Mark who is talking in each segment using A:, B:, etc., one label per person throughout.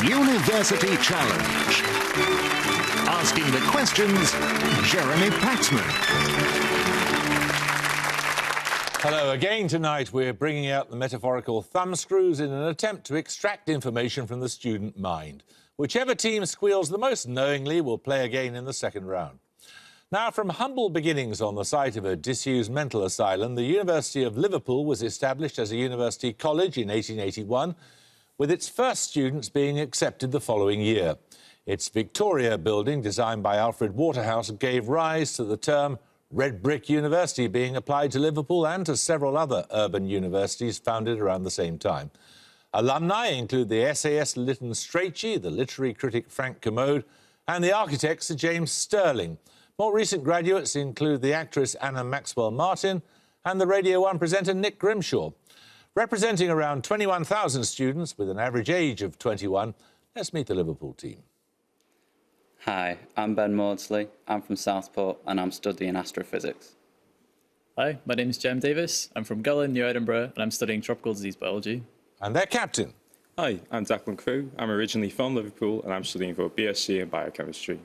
A: University Challenge. Asking the questions, Jeremy Paxman.
B: Hello again. Tonight we're bringing out the metaphorical thumbscrews in an attempt to extract information from the student mind. Whichever team squeals the most knowingly will play again in the second round. Now, from humble beginnings on the site of a disused mental asylum, the University of Liverpool was established as a university college in 1881, with its first students being accepted the following year. Its Victoria building, designed by Alfred Waterhouse, gave rise to the term Red Brick University, being applied to Liverpool and to several other urban universities founded around the same time. Alumni include the essayist Lytton Strachey, the literary critic Frank Commode, and the architect Sir James Stirling. More recent graduates include the actress Anna Maxwell Martin and the Radio 1 presenter Nick Grimshaw. Representing around 21,000 students with an average age of 21, let's meet the Liverpool team.
C: Hi, I'm Ben Maudsley. I'm from Southport and I'm studying astrophysics.
D: Hi, my name is Jem Davis. I'm from Gullin, near Edinburgh, and I'm studying tropical disease biology.
B: And their captain.
E: Hi, I'm Declan Crew. I'm originally from Liverpool and I'm studying for a BSc in biochemistry.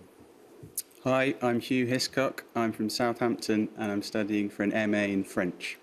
F: Hi, I'm Hugh Hiscock. I'm from Southampton and I'm studying for an MA in French.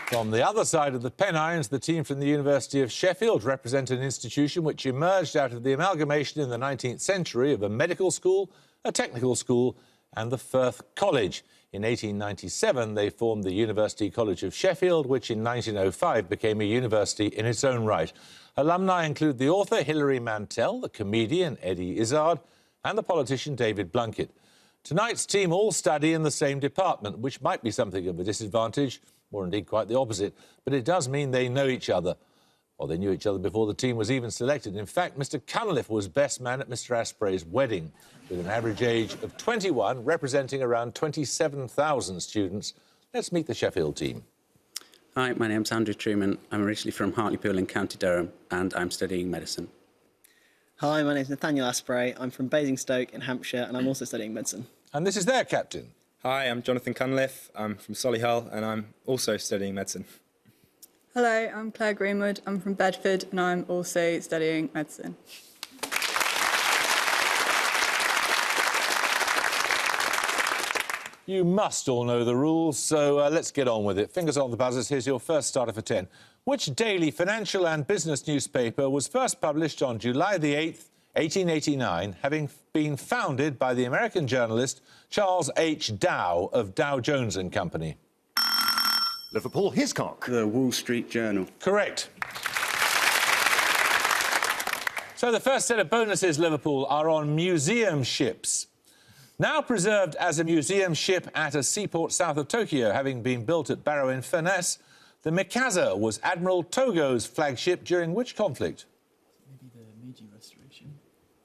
B: From the other side of the Pennines, the team from the University of Sheffield represent an institution which emerged out of the amalgamation in the 19th century of a medical school, a technical school and the Firth College. In 1897, they formed the University College of Sheffield, which in 1905 became a university in its own right. Alumni include the author Hilary Mantel, the comedian Eddie Izzard and the politician David Blunkett. Tonight's team all study in the same department, which might be something of a disadvantage, or indeed quite the opposite, but it does mean they know each other. Or they knew each other before the team was even selected. In fact, Mr Cunliffe was best man at Mr Asprey's wedding, with an average age of 21, representing around 27,000 students. Let's meet the Sheffield team.
G: Hi, my name's Andrew Truman. I'm originally from Hartlepool in County Durham, and I'm studying medicine.
H: Hi, my name's Nathaniel Asprey. I'm from Basingstoke in Hampshire, and I'm also studying medicine.
B: And this is their captain.
I: Hi, I'm Jonathan Cunliffe. I'm from Solihull, and I'm also studying medicine.
J: Hello, I'm Claire Greenwood. I'm from Bedford, and I'm also studying medicine.
B: You must all know the rules, so let's get on with it. Fingers on the buzzers, here's your first starter for 10. Which daily financial and business newspaper was first published on July the 8th, 1889, having been founded by the American journalist Charles H. Dow of Dow Jones and Company?
A: Liverpool Hiscock.
F: The Wall Street Journal.
B: Correct. So the first set of bonuses, Liverpool, are on museum ships. Now preserved as a museum ship at a seaport south of Tokyo, having been built at Barrow-in-Furness, the Mikasa was Admiral Togo's flagship during which conflict?
D: Maybe the Meiji Restoration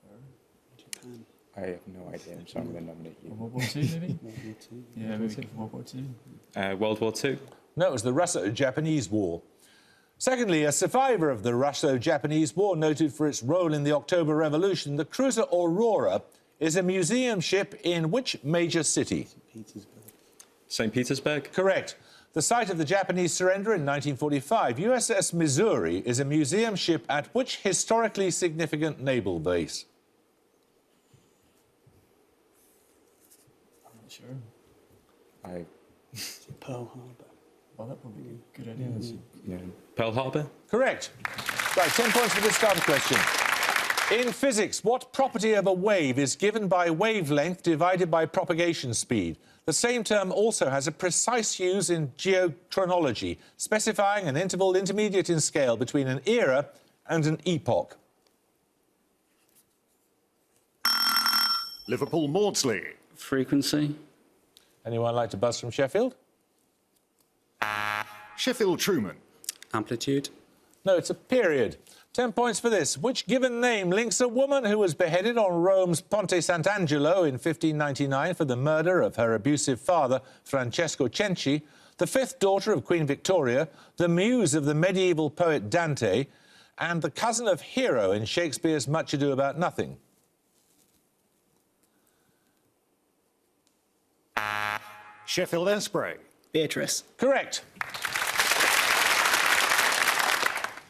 D: or Japan.
E: I have no idea, so I'm going to nominate you.
D: World War II, maybe? World War II. Yeah, maybe World War II.
E: World War II?
B: No, it was the Russo-Japanese War. Secondly, a survivor of the Russo-Japanese War, noted for its role in the October Revolution, the cruiser Aurora is a museum ship in which major city?
E: St. Petersburg?
B: Correct. The site of the Japanese surrender in 1945, USS Missouri is a museum ship at which historically significant naval base?
D: I'm not sure.
F: Pearl Harbor.
D: Well, that would be a good idea.
E: Yeah. Pearl Harbor?
B: Correct. Right, 10 points for this starter question. In physics, what property of a wave is given by wavelength divided by propagation speed? The same term also has a precise use in geochronology, specifying an interval intermediate in scale between an era and an epoch.
A: Liverpool Maudsley.
F: Frequency.
B: Anyone like to buzz from Sheffield?
A: Sheffield Truman.
G: Amplitude.
B: No, it's a period. 10 points for this. Which given name links a woman who was beheaded on Rome's Ponte Sant'Angelo in 1599 for the murder of her abusive father, Francesco Cenci, the fifth daughter of Queen Victoria, the muse of the medieval poet Dante, and the cousin of Hero in Shakespeare's Much Ado About Nothing?
A: Sheffield Asprey.
H: Beatrice.
B: Correct.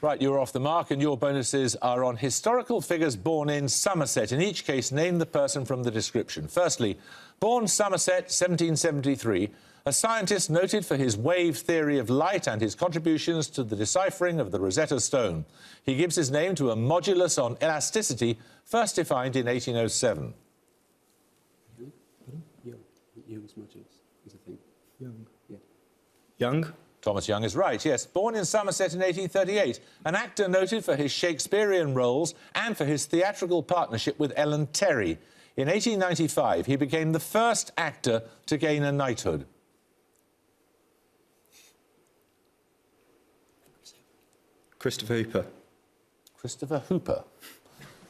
B: Right, you're off the mark, and your bonuses are on historical figures born in Somerset. In each case, name the person from the description. Firstly, born Somerset, 1773, a scientist noted for his wave theory of light and his contributions to the deciphering of the Rosetta Stone. He gives his name to a modulus on elasticity, first defined in 1807.
G: Young's modulus is a thing.
I: Young.
G: Yeah.
I: Young.
B: Thomas Young is right, yes. Born in Somerset in 1838, an actor noted for his Shakespearean roles and for his theatrical partnership with Ellen Terry. In 1895, he became the first actor to gain a knighthood.
I: Christopher Hooper.
B: Christopher Hooper.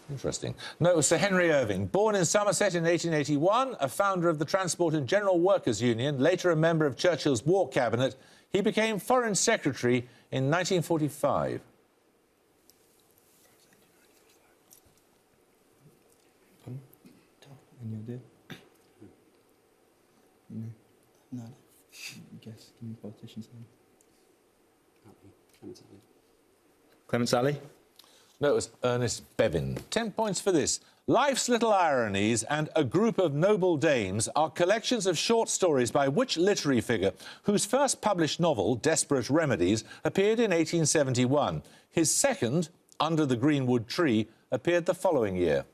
B: Interesting. No, it was Sir Henry Irving. Born in Somerset in 1881, a founder of the Transport and General Workers' Union, later a member of Churchill's War Cabinet, he became Foreign Secretary in 1945.
I: Any idea? No.
H: No.
I: Guess. Give me a politician's name.
G: Clement Attlee.
I: Clement Attlee?
B: No, it was Ernest Bevin. 10 points for this. Life's Little Ironies and A Group of Noble Dames are collections of short stories by which literary figure whose first published novel, Desperate Remedies, appeared in 1871. His second, Under the Greenwood Tree, appeared the following year.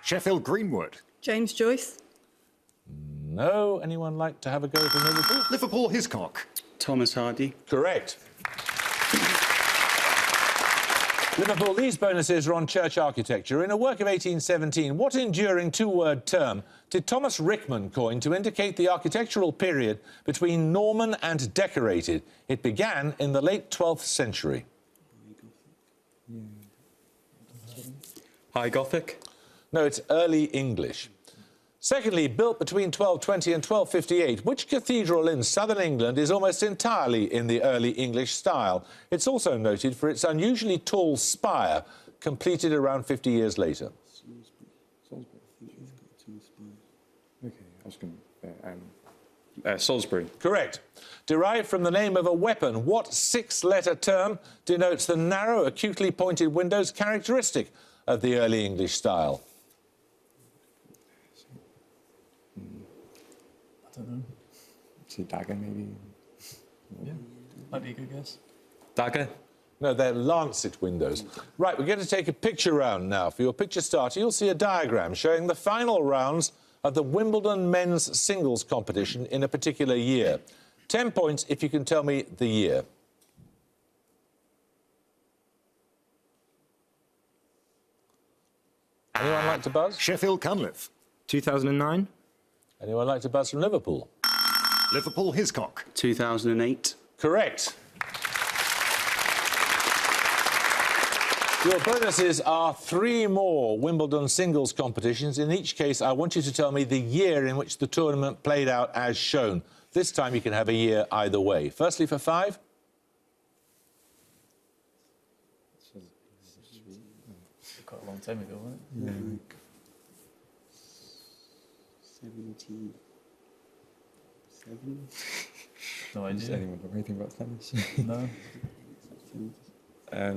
A: Sheffield Greenwood.
J: James Joyce.
B: No? Anyone like to have a go from Liverpool?
A: Liverpool Hiscock.
F: Thomas Hardy.
B: Correct. Liverpool, these bonuses are on church architecture. In a work of 1817, what enduring two-word term did Thomas Rickman coin to indicate the architectural period between Norman and Decorated? It began in the late 12th century.
E: High Gothic.
B: No, it's Early English. Secondly, built between 1220 and 1258, which cathedral in southern England is almost entirely in the Early English style? It's also noted for its unusually tall spire, completed around 50 years later.
E: Okay, I was going to... Salisbury.
B: Correct. Derived from the name of a weapon, what six-letter term denotes the narrow, acutely pointed windows characteristic of the Early English style?
D: I don't know.
E: It's a dagger, maybe.
D: Yeah, might be a good guess.
E: Dagger?
B: No, they're lancet windows. Right, we're going to take a picture round now. For your picture starter, you'll see a diagram showing the final rounds of the Wimbledon men's singles competition in a particular year. 10 points if you can tell me the year. Anyone like to buzz?
A: Sheffield Cunliffe.
I: 2009?
B: Anyone like to buzz from Liverpool?
A: Liverpool Hiscock.
F: 2008.
B: Correct. Your bonuses are 3 more Wimbledon singles competitions. In each case, I want you to tell me the year in which the tournament played out as shown. This time you can have a year either way. Firstly, for 5.
D: Quite a long time ago, wasn't it?
F: Yeah. 77.
D: No
E: Does
D: idea.
E: anyone know anything about tennis?
D: No.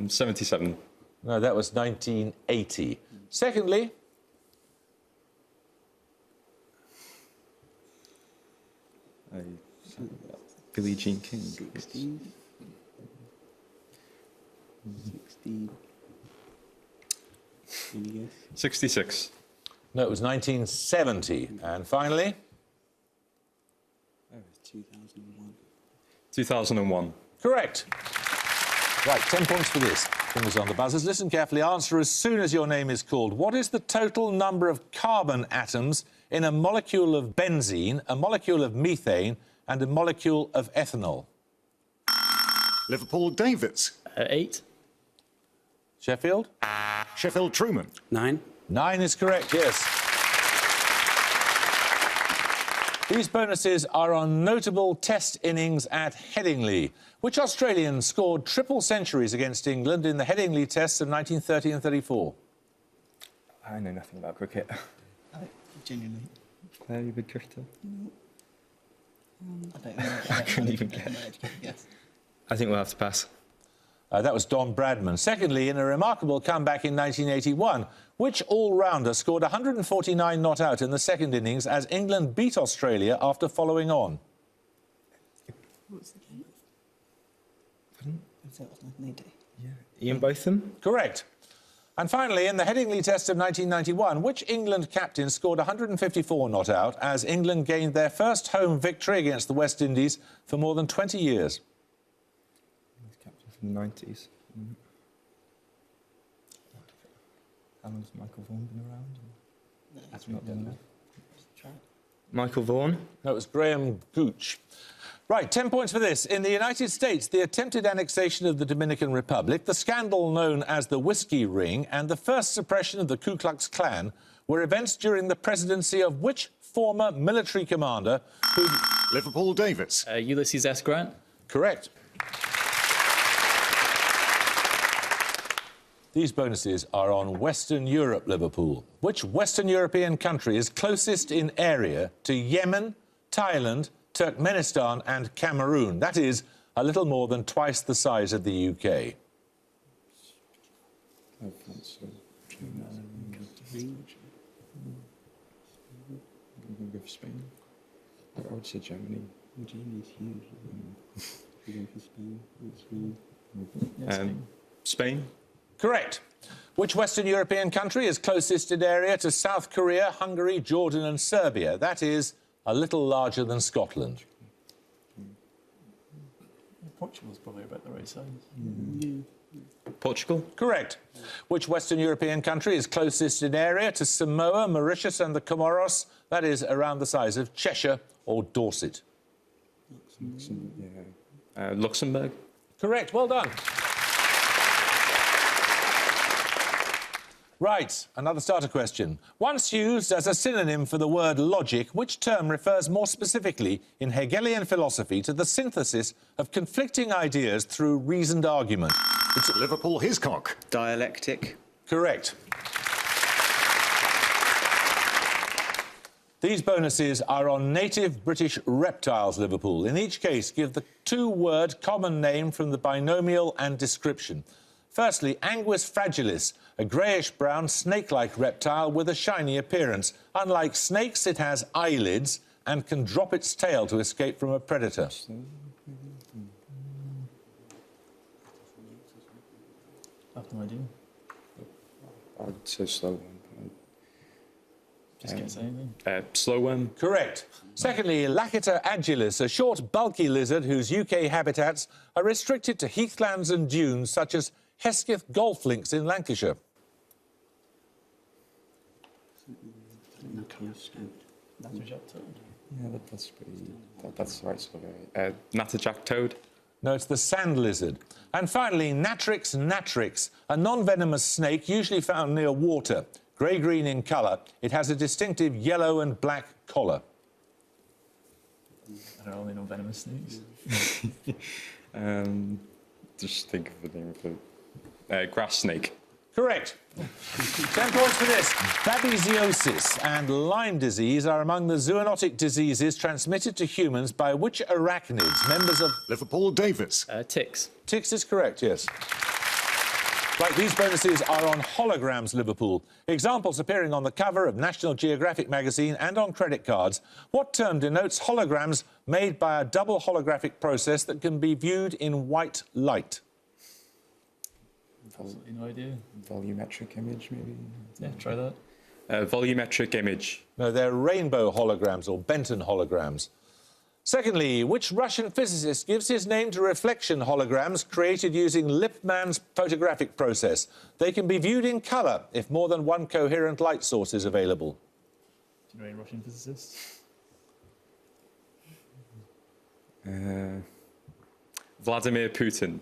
E: 77.
B: No, that was 1980. Secondly,
E: Billie Jean King.
F: 60. 60. Any guess?
E: 66.
B: no, it was 1970. And finally,
F: Oh, it's 2001.
E: 2001.
B: correct. Right, 10 points for this. Fingers on the buzzers. Listen carefully. Answer as soon as your name is called. What is the total number of carbon atoms in a molecule of benzene, a molecule of methane, and a molecule of ethanol?
A: Liverpool Davies.
D: 8.
B: Sheffield?
A: Sheffield Truman.
G: 9.
B: 9 is correct, yes. These bonuses are on notable test innings at Headingley. Which Australian scored triple centuries against England in the Headingley tests of 1930 and 34?
E: I know nothing about cricket.
H: Genuinely.
E: Claire, you a big cricketer?
H: I don't know.
E: I couldn't even get.
H: Yes.
I: I think we'll have to pass.
B: That was Don Bradman. Secondly, in a remarkable comeback in 1981, which all-rounder scored 149 not out in the second innings as England beat Australia after following on?
H: What's the date? Is that 1980?
I: Yeah. Ian Botham?
B: Correct. And finally, in the Headingley Test of 1991, which England captain scored 154 not out as England gained their first home victory against the West Indies for more than 20 years?
I: He's captain from the 90s. How long's Michael Vaughan been around?
H: No,
I: That's not done that.
H: try it.
I: Michael Vaughan?
B: No, it was Graham Gooch. Right, 10 points for this. In the United States, the attempted annexation of the Dominican Republic, the scandal known as the Whiskey Ring, and the first suppression of the Ku Klux Klan were events during the presidency of which former military commander who...
A: Liverpool Davis.
D: Ulysses S. Grant.
B: Correct. These bonuses are on Western Europe, Liverpool. Which Western European country is closest in area to Yemen, Thailand, Turkmenistan and Cameroon? That is, a little more than twice the size of the UK.
E: Spain. I would say Germany.
F: Germany's huge. We're going for Spain.
E: Spain.
B: Correct. Which Western European country is closest in area to South Korea, Hungary, Jordan and Serbia? That is, a little larger than Scotland.
D: Portugal's probably about the right size.
E: Portugal.
B: Correct. Which Western European country is closest in area to Samoa, Mauritius and the Comoros? That is, around the size of Cheshire or Dorset.
E: Luxembourg.
B: Correct. Well done. Right, another starter question. Once used as a synonym for the word logic, which term refers more specifically in Hegelian philosophy to the synthesis of conflicting ideas through reasoned argument?
A: It's Liverpool Hiscock.
F: Dialectic.
B: Correct. These bonuses are on native British reptiles, Liverpool. In each case, give the two-word common name from the binomial and description. Firstly, Anguis fragilis, a greyish-brown snake-like reptile with a shiny appearance. Unlike snakes, it has eyelids and can drop its tail to escape from a predator.
D: I have no idea.
E: I would say slow one.
D: Just can't say anything.
E: Slow one.
B: Correct. Secondly, Lacerta agilis, a short, bulky lizard whose UK habitats are restricted to heathlands and dunes such as Hesketh golf links in Lancashire.
E: Yeah, that's pretty. That's the right sort of. Natterjack toad.
B: No, it's the sand lizard. And finally, Natrix natrix, a non-venomous snake usually found near water. Grey-green in colour, it has a distinctive yellow and black collar.
D: I don't only know venomous snakes.
E: Just think of the name of it. Grass snake.
B: Correct. 10 points for this. Babesiosis and Lyme disease are among the zoonotic diseases transmitted to humans by which arachnids, members of...
A: Liverpool Davis.
D: Ticks.
B: Ticks is correct, yes. Right, these bonuses are on holograms, Liverpool. Examples appearing on the cover of National Geographic magazine and on credit cards. What term denotes holograms made by a double holographic process that can be viewed in white light?
D: Absolutely no idea.
E: Volumetric image, maybe.
D: Yeah, try that.
E: Volumetric image.
B: No, they're rainbow holograms or Benton holograms. Secondly, which Russian physicist gives his name to reflection holograms created using Lippmann's photographic process? They can be viewed in colour if more than one coherent light source is available.
D: Do you know any Russian physicists?
E: Vladimir Putin.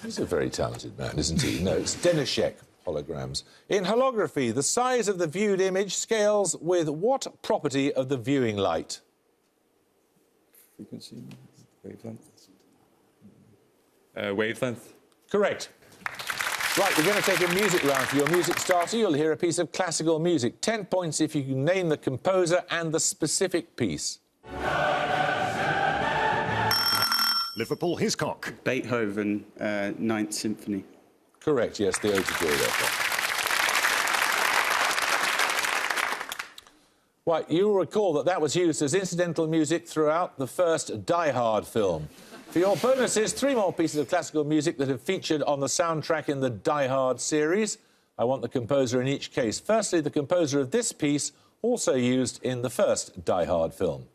B: He's a very talented man, isn't he? No, it's Denishek holograms. In holography, the size of the viewed image scales with what property of the viewing light?
E: Frequency. Wavelength. Wavelength.
B: Correct. Right, we're going to take a music round. For your music starter, you'll hear a piece of classical music. 10 points if you can name the composer and the specific piece.
A: Liverpool Hiscock.
F: Beethoven, Ninth Symphony.
B: Correct, yes, the overture, therefore. Right, you'll recall that that was used as incidental music throughout the first Die Hard film. For your bonuses, 3 more pieces of classical music that have featured on the soundtrack in the Die Hard series. I want the composer in each case. Firstly, the composer of this piece, also used in the first Die Hard film.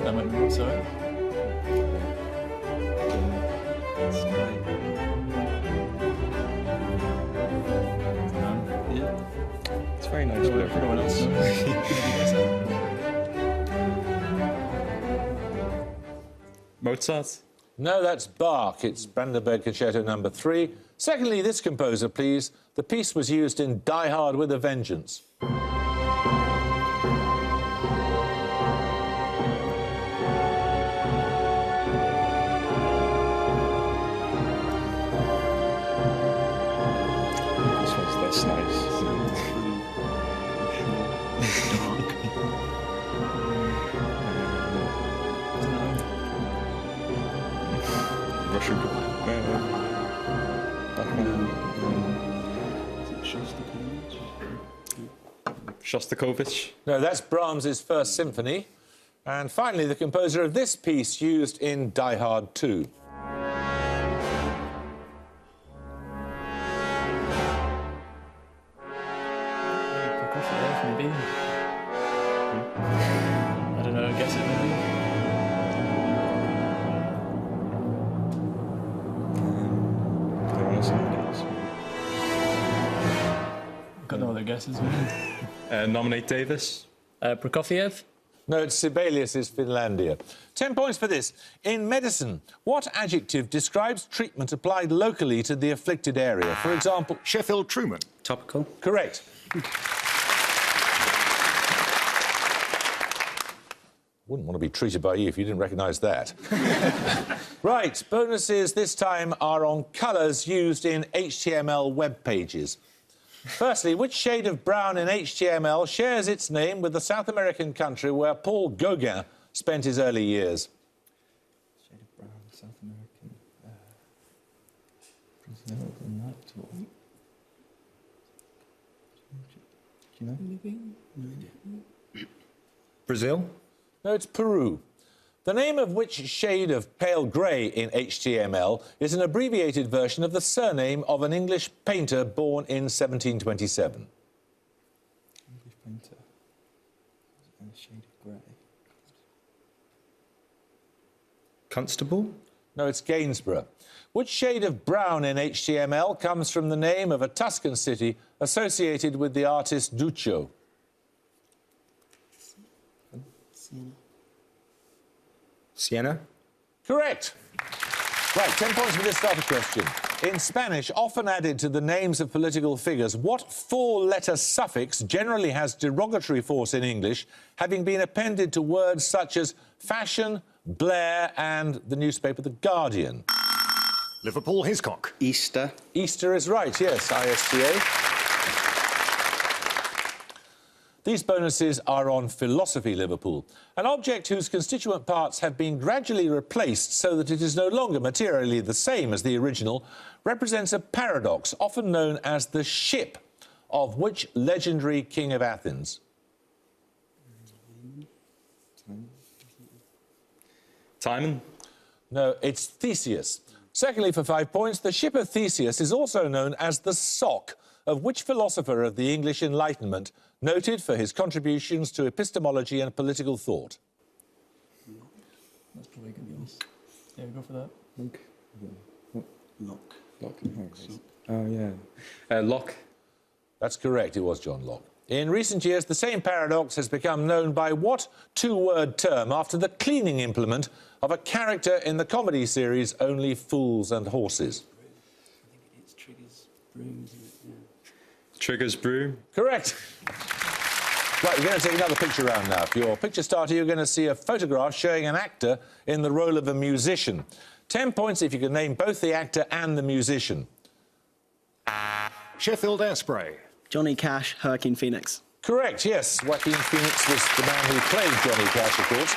D: That might be Mozart.
E: It's very nice.
D: Everyone else knows.
E: Mozart.
B: No, that's Bach. It's Brandenburg Concerto No. 3. Secondly, this composer, please. The piece was used in Die Hard with a Vengeance.
E: This one's less nice. Russian. Shostakovich.
B: No, that's Brahms's First Symphony. And finally, the composer of this piece used in Die Hard 2.
D: Maybe. I don't know, guess it maybe. Got no other guesses, maybe.
E: Nominate Davis.
D: Prokofiev?
B: No, it's Sibelius's Finlandia. 10 points for this. In medicine, what adjective describes treatment applied locally to the afflicted area? For example...
A: Sheffield Truman.
G: Topical.
B: Correct. Wouldn't want to be treated by you if you didn't recognise that. Right, bonuses this time are on colours used in HTML web pages. Firstly, which shade of brown in HTML shares its name with the South American country where Paul Gauguin spent his early years?
E: Shade of brown, South American. Brazil, not at all. Do you know?
I: Brazil?
B: No, it's Peru. The name of which shade of pale grey in HTML is an abbreviated version of the surname of an English painter born in 1727.
E: English painter. And a shade of grey.
I: Constable?
B: No, it's Gainsborough. Which shade of brown in HTML comes from the name of a Tuscan city associated with the artist Duccio?
I: Siena?
B: Correct. Right, 10 points for this starter question. In Spanish, often added to the names of political figures, what 4-letter suffix generally has derogatory force in English, having been appended to words such as fashion, Blair and the newspaper The Guardian?
A: Liverpool Hiscock.
F: Easter.
B: Easter is right, yes, ISTA. These bonuses are on philosophy, Liverpool. An object whose constituent parts have been gradually replaced so that it is no longer materially the same as the original represents a paradox, often known as the ship of which legendary king of Athens?
E: Timon.
B: No, it's Theseus. Secondly, for 5 points, the ship of Theseus is also known as the sock of which philosopher of the English Enlightenment, noted for his contributions to epistemology and political thought?
D: That's probably going to be us. Yeah, go for that.
F: Locke.
E: Oh, yeah. Locke.
B: That's correct, it was John Locke. In recent years, the same paradox has become known by what 2-word term after the cleaning implement of a character in the comedy series Only Fools and Horses?
F: I think it's Trigger's broom, isn't it? Yeah.
E: Trigger's broom.
B: Correct. Right, we're going to take another picture round now. For your picture starter, you're going to see a photograph showing an actor in the role of a musician. 10 points if you can name both the actor and the musician.
A: Sheffield Airspray.
H: Johnny Cash, Joaquin Phoenix.
B: Correct, yes. Joaquin Phoenix was the man who played Johnny Cash, of course.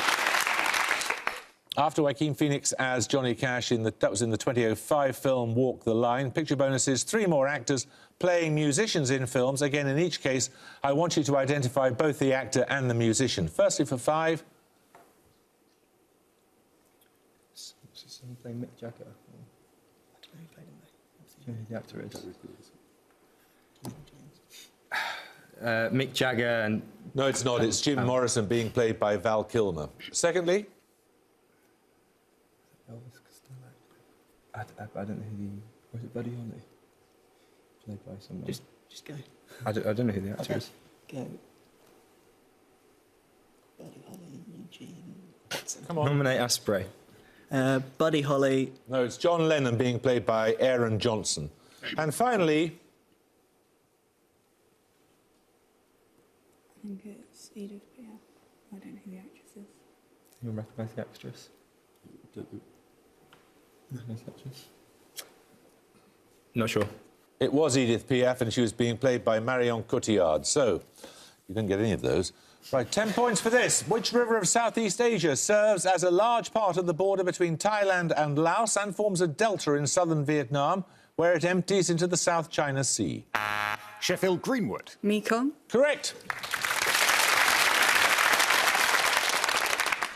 B: After Joaquin Phoenix as Johnny Cash, that was in the 2005 film Walk the Line. Picture bonuses, 3 more actors playing musicians in films. Again, in each case, I want you to identify both the actor and the musician. Firstly, for 5.
I: Someone playing Mick Jagger. I don't know who played him, though. Do you know who the actor is? Mick Jagger and...
B: No, it's not. It's Jim Morrison being played by Val Kilmer. Secondly?
I: Elvis Costello. I don't know who the... Was it Buddy Holly? Played by someone.
H: Just go.
I: I don't know who the actor is.
H: Go. Buddy Holly, Eugene Watson.
B: Come on.
I: Nominate Asprey.
H: Buddy Holly.
B: No, it's John Lennon being played by Aaron Johnson. And finally...
J: I think it's Edith Piaf. I don't know who the actress is.
I: You'll recognise the actress?
G: Don't know.
I: Recognise the actress? Not sure.
B: It was Edith Piaf, and she was being played by Marion Cotillard. So, you didn't get any of those. Right, 10 points for this. Which river of Southeast Asia serves as a large part of the border between Thailand and Laos and forms a delta in southern Vietnam, where it empties into the South China Sea?
A: Sheffield Greenwood.
J: Mekong.
B: Correct.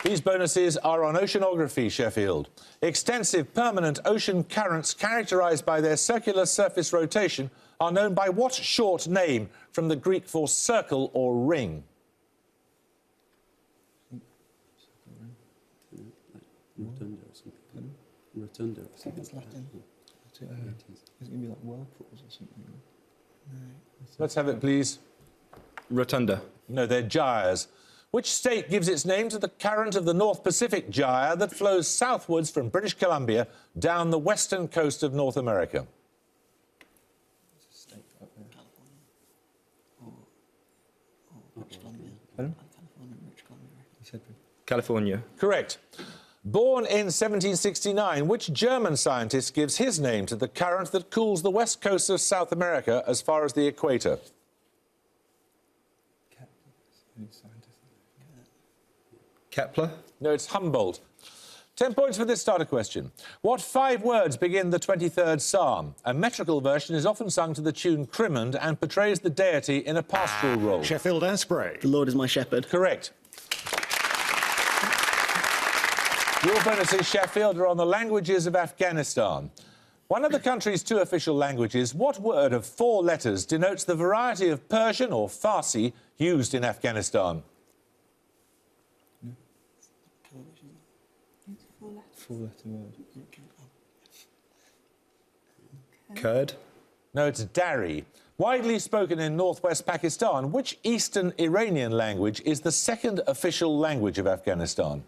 B: These bonuses are on oceanography, Sheffield. Extensive permanent ocean currents characterised by their circular surface rotation are known by what short name from the Greek for circle or ring?
G: Rotunda or something. Rotunda or something.
H: That's Latin.
I: Is it going to be like whirlpools or something?
B: Let's have it, please.
I: Rotunda.
B: No, they're gyres. Which state gives its name to the current of the North Pacific Gyre that flows southwards from British Columbia down the western coast of North America?
I: California.
B: Correct. Born in 1769, which German scientist gives his name to the current that cools the west coast of South America as far as the equator?
I: Kepler.
B: No, it's Humboldt. 10 points for this starter question. What 5 words begin the 23rd Psalm? A metrical version is often sung to the tune Crimond and portrays the deity in a pastoral role.
A: Sheffield Asprey.
H: The Lord is my shepherd.
B: Correct. Your bonuses, Sheffield, are on the languages of Afghanistan. One of the country's 2 official languages, what word of 4 letters denotes the variety of Persian or Farsi used in Afghanistan?
I: 4-letter word. Kurd.
B: No, it's Dari. Widely spoken in northwest Pakistan, which Eastern Iranian language is the 2nd official language of Afghanistan?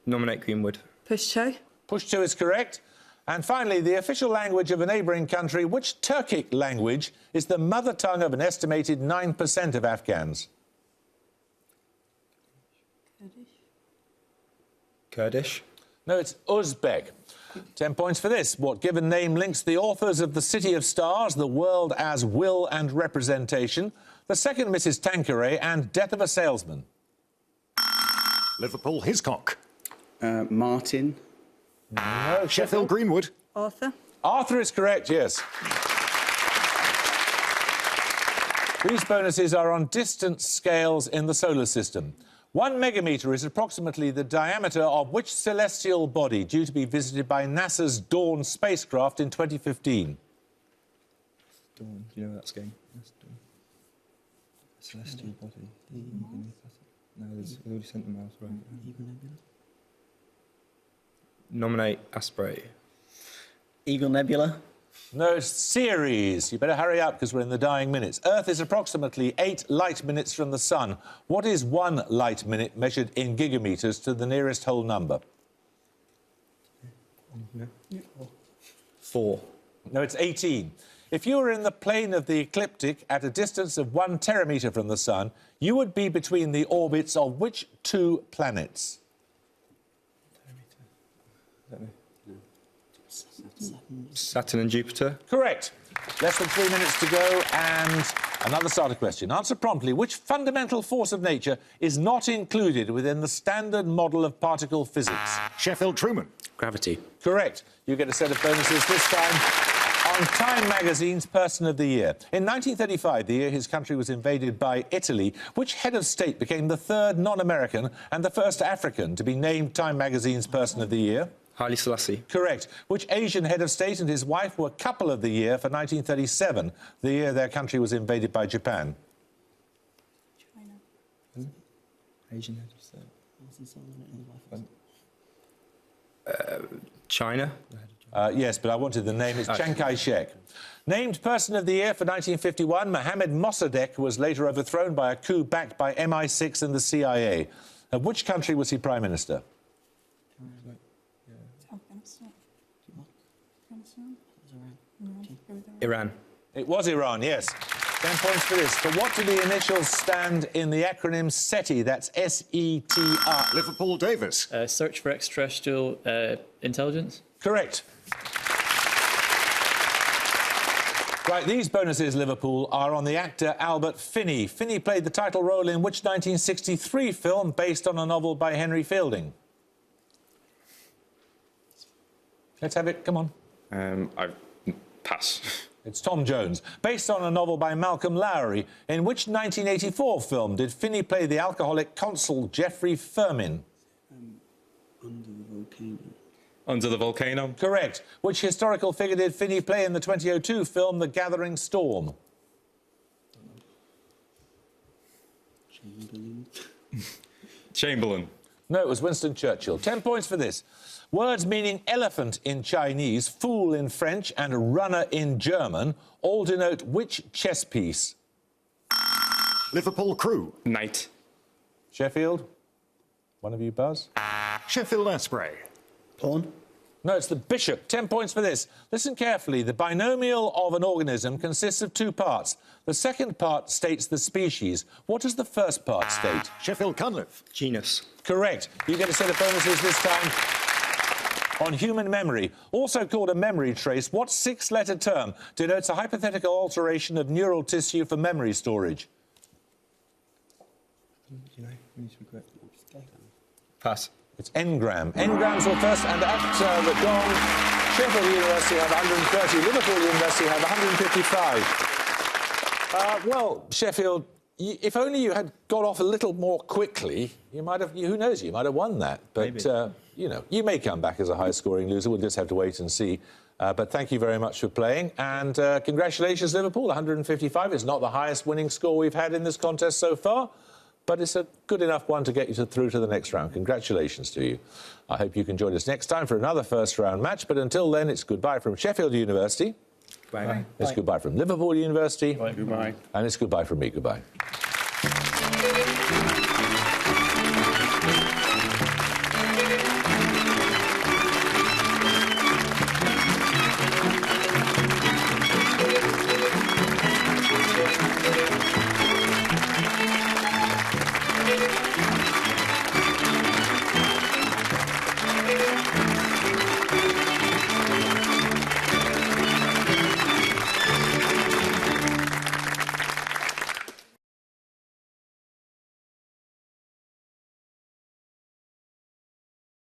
I: Nominate Greenwood.
J: Pushto.
B: Pushto is correct. And finally, the official language of a neighbouring country, which Turkic language is the mother tongue of an estimated 9% of Afghans?
I: Kurdish.
B: No, it's Uzbek. 10 points for this. What given name links the authors of The City of Stars, The World as Will and Representation, The Second Mrs. Tanqueray and Death of a Salesman?
A: Liverpool Hiscock.
F: Martin.
B: No,
A: Sheffield Greenwood.
J: Arthur.
B: Arthur is correct, yes. These bonuses are on distance scales in the solar system. 1 megametre is approximately the diameter of which celestial body due to be visited by NASA's Dawn spacecraft in 2015?
I: Dawn. Do you know where that's going? That's Dawn. Celestial body. No, we've already sent them out, right? Nominate Asprey.
H: Eagle Nebula.
B: No, it's Ceres. You better hurry up because we're in the dying minutes. Earth is approximately 8 light minutes from the sun. What is 1 light minute measured in gigametres to the nearest whole number?
I: 4.
B: No, it's 18. If you were in the plane of the ecliptic at a distance of 1 terametre from the sun, you would be between the orbits of which 2 planets?
I: Saturn and Jupiter.
B: Correct. Less than 3 minutes to go and another starter question. Answer promptly. Which fundamental force of nature is not included within the standard model of particle physics?
A: Sheffield Truman.
G: Gravity.
B: Correct. You get a set of bonuses this time on Time magazine's Person of the Year. In 1935, the year his country was invaded by Italy, which head of state became the third non-American and the first African to be named Time magazine's Person of the Year?
I: Haile Selassie.
B: Correct. Which Asian head of state and his wife were Couple of the Year for 1937, the year their country was invaded by Japan?
J: China.
I: Asian head of state. China.
B: Yes, but I wanted the name. It's Chiang Kai-shek. Named Person of the Year for 1951, Mohammad Mossadegh was later overthrown by a coup backed by MI6 and the CIA. Of which country was he Prime Minister?
J: Afghanistan.
I: Iran.
B: It was Iran, yes. 10 points for this. For what do the initials stand in the acronym SETI? That's S-E-T-I.
A: Liverpool Davis.
D: Search for extraterrestrial intelligence.
B: Correct. Right, these bonuses, Liverpool, are on the actor Albert Finney. Finney played the title role in which 1963 film based on a novel by Henry Fielding? Let's have it, come on.
E: I pass.
B: It's Tom Jones. Based on a novel by Malcolm Lowry, in which 1984 film did Finney play the alcoholic consul Geoffrey Firmin?
F: Under the volcano.
E: Under the Volcano.
B: Correct. Which historical figure did Finney play in the 2002 film The Gathering Storm?
E: Chamberlain.
B: No, it was Winston Churchill. 10 points for this. Words meaning elephant in Chinese, fool in French and runner in German all denote which chess piece?
A: Liverpool Crew.
E: Knight.
B: Sheffield? One of you buzz?
A: Sheffield Asprey.
H: Pawn.
B: No, it's the bishop. 10 points for this. Listen carefully. The binomial of an organism consists of two parts. The second part states the species. What does the first part state?
A: Sheffield Cunliffe.
I: Genus.
B: Correct. You get a set of bonuses this time on human memory. Also called a memory trace, what six-letter term denotes a hypothetical alteration of neural tissue for memory storage?
I: You know, we need to be quick. Pass.
B: It's engram. Engrams were first, and at the gong, Sheffield University have 130, Liverpool University have 155. Well, Sheffield, if only you had got off a little more quickly, you might have, who knows, you might have won that. But, you know, you may come back as a high-scoring loser. We'll just have to wait and see. But thank you very much for playing. And congratulations, Liverpool. 155 is not the highest winning score we've had in this contest so far, but it's a good enough one to get you through to the next round. Congratulations to you. I hope you can join us next time for another first-round match. But until then, it's goodbye from Sheffield University.
I: Bye.
B: It's goodbye from Liverpool University.
E: Goodbye.
B: And it's goodbye from me. Goodbye.